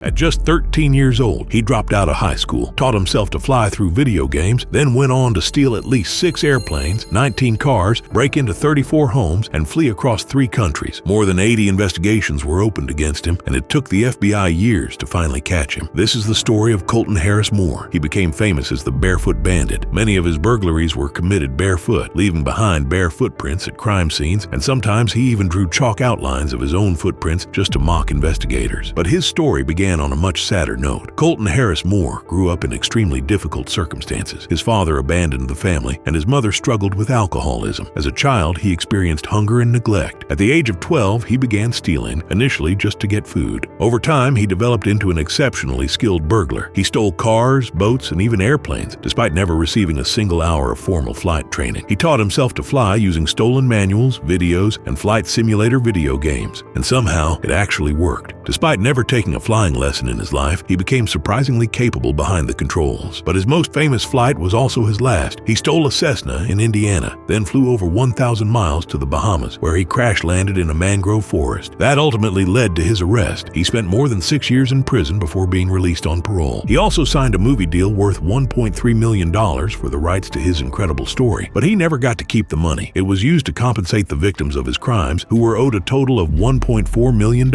At just 13 years old, he dropped out of high school, taught himself to fly through video games, then went on to steal at least 6 airplanes, 19 cars, break into 34 homes, and flee across 3 countries. More than 80 investigations were opened against him, and it took the FBI years to finally catch him. This is the story of Colton Harris Moore. He became famous as the Barefoot Bandit. Many of his burglaries were committed barefoot, leaving behind bare footprints at crime scenes, and sometimes he even drew chalk outlines of his own footprints just to mock investigators. But his story began on a much sadder note. Colton Harris Moore grew up in extremely difficult circumstances. His father abandoned the family, and his mother struggled with alcoholism. As a child, he experienced hunger and neglect. At the age of 12, he began stealing, initially just to get food. Over time, he developed into an exceptionally skilled burglar. He stole cars, boats, and even airplanes, despite never receiving a single hour of formal flight training. He taught himself to fly using stolen manuals, videos, and flight simulator video games. And somehow, it actually worked. Despite never taking a flying lesson in his life, he became surprisingly capable behind the controls. But his most famous flight was also his last. He stole a Cessna in Indiana, then flew over 1,000 miles to the Bahamas, where he crash-landed in a mangrove forest. That ultimately led to his arrest. He spent more than 6 years in prison before being released on parole. He also signed a movie deal worth $1.3 million for the rights to his incredible story, but he never got to keep the money. It was used to compensate the victims of his crimes, who were owed a total of $1.4 million.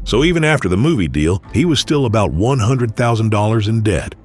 So even after the movie deal, he was still about $100,000 in debt.